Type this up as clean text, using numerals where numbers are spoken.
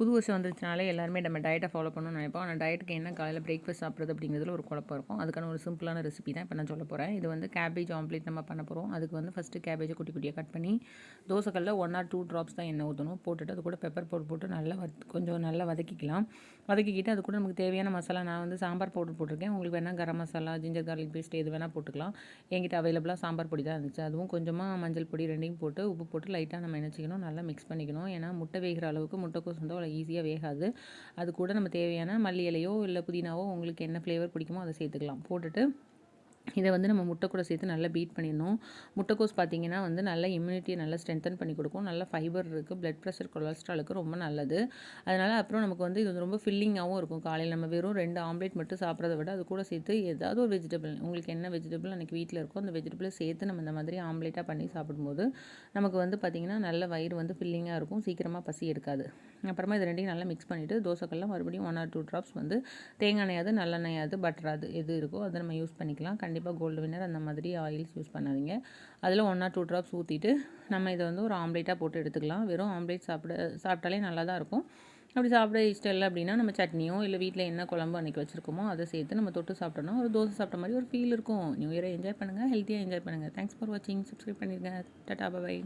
புது வருஷம் வந்துருச்சுனாலே எல்லாருமே நம்ம டயட்டை ஃபாலோ பண்ணணும்னு நினைப்போம். ஆனால் டயட்டுக்கு என்ன காலையில் பிரேக்ஃபாஸ்ட் சாப்பிட்றது அப்படிங்கிறதுல ஒரு குழப்பம் இருக்கும். அதுக்கான ஒரு சிம்பிளான ரெசிபி தான் இப்போ நான் சொல்ல போகிறேன். இது வந்து கேபேஜ் ஆம்லேட் நம்ம பண்ண போகிறோம். அதுக்கு வந்து ஃபஸ்ட்டு கேபேஜை குட்டி குட்டியாக கட் பண்ணி தோசைக்கல்ல 1 or 2 ட்ராப்ஸ் தான் எண்ணெய் ஊற்றணும். போட்டுட்டு அது கூட பெப்பர் போட்டு நல்லா கொஞ்சம் நல்லா வதக்கிக்கலாம். வதக்கிக்கிட்டு அது கூட நமக்கு தேவையான மசாலா நான் வந்து சாம்பார் பவுடர் போட்டிருக்கேன். உங்களுக்கு வேணால் garam masala, ginger garlic paste எது வேணால் போட்டுக்கலாம். என்கிட்ட அவைலபிளாக சாம்பார் பொடி தான் இருந்துச்சு. அதுவும் கொஞ்சமாக மஞ்சள் பொடி ரெண்டையும் போட்டு உப்பு போட்டு லைட்டாக நம்ம என்ன செய்யணும், நல்லா மிக்ஸ் பண்ணிக்கணும். ஏன்னா முட்டை வேகிற அளவுக்கு முட்டைக்கோஸ் வந்து அவ்வளோ ஈஸியாக வேகாது. அது கூட நம்ம தேவையான மல்லி இலையோ இல்லை புதினாவோ உங்களுக்கு என்ன ஃப்ளேவர் பிடிக்குமோ அதை சேர்த்துக்கலாம். போட்டுட்டு இதை வந்து நம்ம முட்டை கூட சேர்த்து நல்லா பீட் பண்ணிடணும். முட்டைக்கோஸ் பார்த்திங்கன்னா வந்து நல்லா இம்யூனிட்டியை நல்லா ஸ்ட்ரென்தன் பண்ணி கொடுக்கும். நல்ல ஃபைபர் இருக்குது, பிளட் ப்ரெஷர், கொலஸ்ட்ராலுக்கு ரொம்ப நல்லது. அதனால் அப்புறம் நமக்கு வந்து இது ரொம்ப ஃபில்லிங்காகவும் இருக்கும். காலையில் நம்ம வெறும் 2 ஆம்லேட் மட்டும் சாப்பிட்றத விட அது கூட சேர்த்து ஏதாவது ஒரு வெஜிடபிள், உங்களுக்கு என்ன வெஜிடபிள் அன்றைக்கி வீட்டில் இருக்கோ அந்த வெஜிடபிளை சேர்த்து நம்ம இந்த மாதிரி ஆம்லேட்டாக பண்ணி சாப்பிடும்போது நமக்கு வந்து பார்த்திங்கன்னா நல்ல வயிறு வந்து ஃபில்லிங்காக இருக்கும், சீக்கிரமாக பசி எடுக்காது. அப்புறமா இது ரெண்டையும் நல்லா மிக்ஸ் பண்ணிவிட்டு தோசைக்கல்ல மறுபடியும் 1 or 2 ட்ராப்ஸ் வந்து தேங்காய் எண்ணெயாவது நல்லெண்ணெயாவது பட்டராது எது இருக்கோ அதை நம்ம யூஸ் பண்ணிக்கலாம். கண்டிப்பாக கோல்டு வின்னர் அந்த மாதிரி ஆயில்ஸ் யூஸ் பண்ணாதீங்க. அதில் 1 or 2 ட்ராப்ஸ் ஊற்றிட்டு நம்ம இதை வந்து ஒரு ஆம்லேட்டாக போட்டு எடுத்துக்கலாம். வெறும் ஆம்லேட் சாப்பிட்டாலே நல்லா தான் இருக்கும். அப்படி சாப்பிட இஷ்டம் இல்லை அப்படின்னா நம்ம சட்னியோ இல்லை வீட்டில் என்ன குழம்பு அன்றைக்கி வச்சுருக்கோமோ அதை சேர்த்து நம்ம தொட்டு சாப்பிட்டோம்னா ஒரு தோசை சாப்பிட்ட மாதிரி ஒரு ஃபீல் இருக்கும். நியூ இயரை என்ஜாய் பண்ணுங்கள், ஹெல்த்தியாக என்ஜாய் பண்ணுங்கள். தேங்க்ஸ் ஃபார் வாட்சிங். சப்ஸ்கிரைப் பண்ணிடுங்க. டாடா, பை.